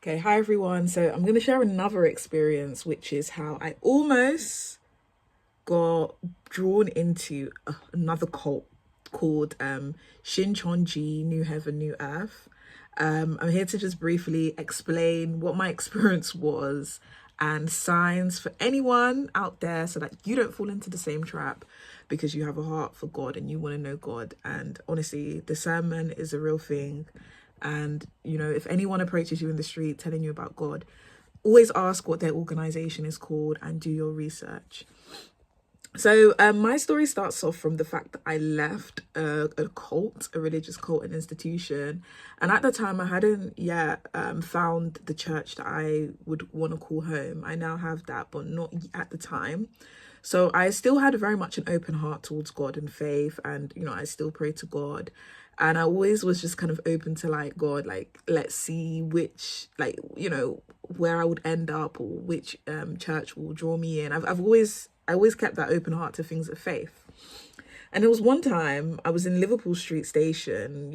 Okay, hi everyone. So I'm going to share another experience, which is how I almost got drawn into another cult called Shincheonji, New Heaven, New Earth. I'm here to just briefly explain what my experience was and signs for anyone out there so that you don't fall into the same trap because you have a heart for God and you want to know God. And honestly, discernment is a real thing. And, if anyone approaches you in the street telling you about God, always ask what their organization is called and do your research. So my story starts off from the fact that I left a cult, a religious cult, an institution. And at the time, I hadn't yet found the church that I would want to call home. I now have that, but not at the time. So I still had very much an open heart towards God and faith. And, I still pray to God. And I always was just kind of open to God, let's see which, where I would end up or which church will draw me in. I always kept that open heart to things of faith. And there was one time I was in Liverpool Street Station,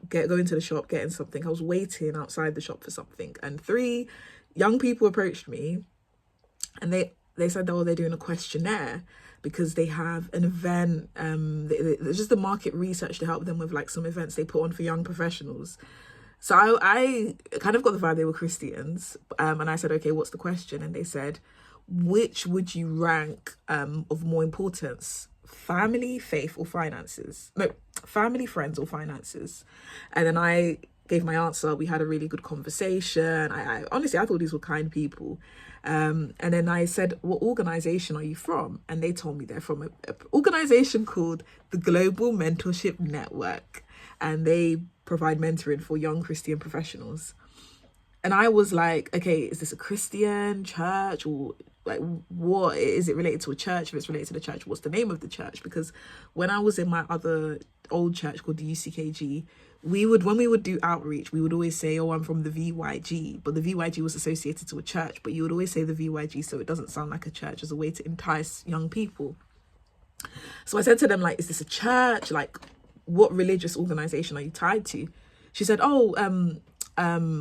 going to the shop, getting something. I was waiting outside the shop for something. And three young people approached me and they said, oh, they're doing a questionnaire because they have an event. There's just the market research to help them with some events they put on for young professionals. So I kind of got the vibe they were Christians. And I said, okay, what's the question? And they said, which would you rank of more importance? Family, faith, or finances? No, family, friends, or finances. And then I gave my answer. We had a really good conversation. I honestly, I thought these were kind people. And then I said, what organization are you from? And they told me they're from an organization called the Global Mentorship Network. And they provide mentoring for young Christian professionals. And I was like, okay, is this a Christian church or what is it related to a church? If it's related to the church, what's the name of the church? Because when I was in my other old church called the UCKG, when we would do outreach, we would always say, oh, I'm from the VYG, but the VYG was associated to a church, but you would always say the VYG so it doesn't sound like a church, as a way to entice young people. So I said to them, is this a church? What religious organization are you tied to? She said, oh,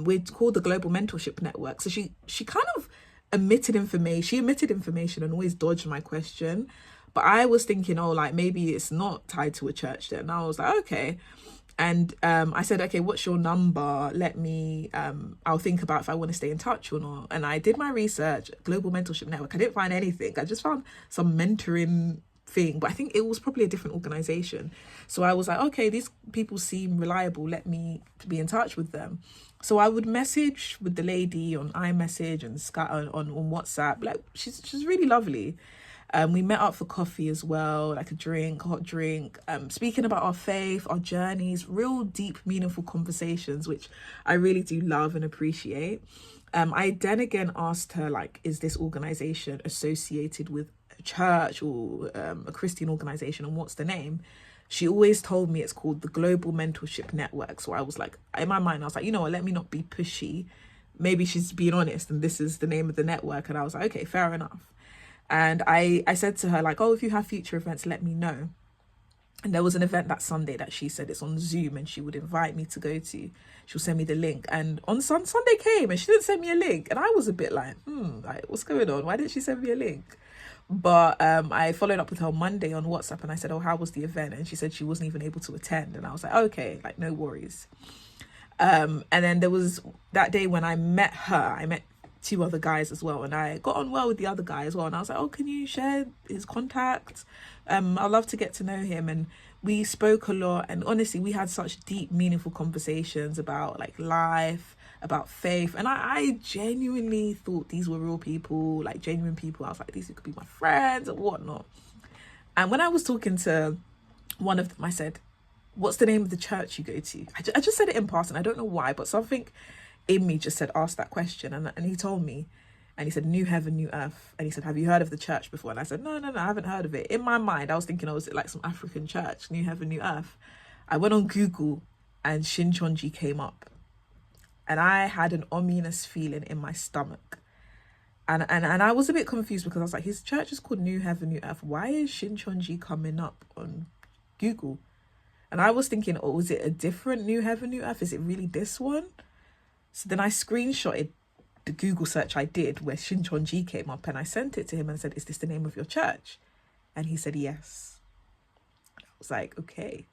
we're called the Global Mentorship Network. So she kind of omitted information and always dodged my question. But I was thinking, maybe it's not tied to a church then. And I was like, okay. And I said, okay, what's your number? Let me, I'll think about if I want to stay in touch or not. And I did my research, Global Mentorship Network. I didn't find anything. I just found some mentoring thing, but I think it was probably a different organization. So I was like, okay, these people seem reliable. Let me be in touch with them. So I would message with the lady on iMessage and Skype on WhatsApp. She's really lovely. We met up for coffee as well, a hot drink, speaking about our faith, our journeys, real deep, meaningful conversations, which I really do love and appreciate. I then again asked her, is this organization associated with a church or a Christian organization, and what's the name? She always told me it's called the Global Mentorship Network. So I was in my mind, I was like, you know what, let me not be pushy. Maybe she's being honest and this is the name of the network. And I was like, okay, fair enough. And I said to her, oh, if you have future events, let me know. And there was an event that Sunday that she said it's on Zoom and she would invite me to go to. She'll send me the link. And on Sunday came and she didn't send me a link. And I was a bit what's going on? Why didn't she send me a link? But I followed up with her Monday on WhatsApp and I said, oh, how was the event? And she said she wasn't even able to attend. And I was like, okay, no worries. And then there was that day when I met her, I met two other guys as well. And I got on well with the other guy as well. And I was like, oh, can you share his contact? I'd love to get to know him. And we spoke a lot. And honestly, we had such deep, meaningful conversations about life, about faith. And I genuinely thought these were real people, genuine people. I was like, these could be my friends or whatnot. And when I was talking to one of them, I said, what's the name of the church you go to? I just said it in passing. I don't know why, but something in me just said, ask that question. And he told me, and he said, New Heaven, New Earth. And he said, have you heard of the church before? And I said, no, I haven't heard of it. In my mind, I was thinking, was it some African church, New Heaven, New Earth? I went on Google and Shincheonji came up. And I had an ominous feeling in my stomach. And I was a bit confused because I was like, his church is called New Heaven, New Earth. Why is Shincheonji coming up on Google? And I was thinking, oh, is it a different New Heaven, New Earth? Is it really this one? So then I screenshotted the Google search I did where Shincheonji came up, and I sent it to him and said, "Is this the name of your church?" And he said yes. I was like, okay.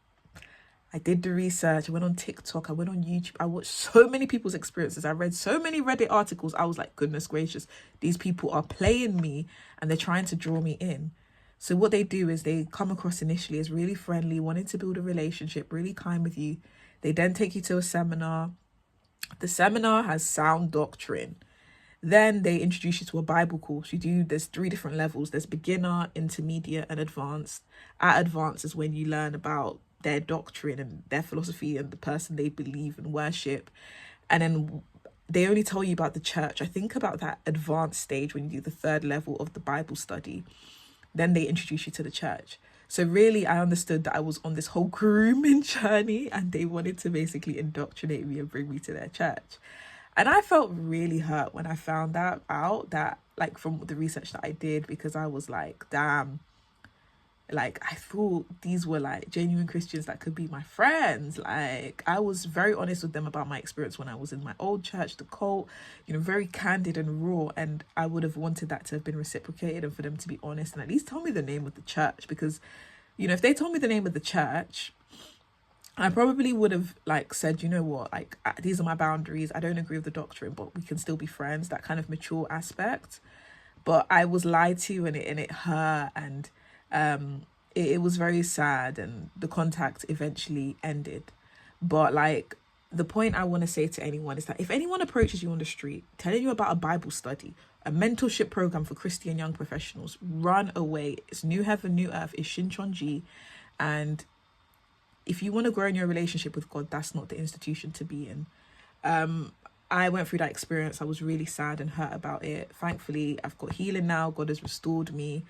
I did the research. I went on TikTok. I went on YouTube. I watched so many people's experiences. I read so many Reddit articles. I was like, goodness gracious, these people are playing me and they're trying to draw me in. So what they do is they come across initially as really friendly, wanting to build a relationship, really kind with you. They then take you to a seminar. The seminar has sound doctrine. Then they introduce you to a Bible course. There's 3 different levels. There's beginner, intermediate, and advanced. At advanced is when you learn about their doctrine and their philosophy and the person they believe and worship. And then they only tell you about the church, I think, about that advanced stage when you do the 3rd level of the Bible study. Then they introduce you to the church. So really, I understood that I was on this whole grooming journey and they wanted to basically indoctrinate me and bring me to their church. And I felt really hurt when I found that out, that like from the research that I did, because I was like, damn, like I thought these were like genuine Christians that could be my friends. Like I was very honest with them about my experience when I was in my old church, the cult, very candid and raw. And I would have wanted that to have been reciprocated and for them to be honest and at least tell me the name of the church, because, if they told me the name of the church, I probably would have like said, what, like these are my boundaries. I don't agree with the doctrine, but we can still be friends. That kind of mature aspect. But I was lied to, and it hurt, and it was very sad, and the contact eventually ended. But like the point I want to say to anyone is that if anyone approaches you on the street telling you about a Bible study, a mentorship program for Christian young professionals, run away. It's New Heaven, New Earth. It's Shincheonji, and if you want to grow in your relationship with God, that's not the institution to be in. I went through that experience. I was really sad and hurt about it. Thankfully, I've got healing now. God has restored me.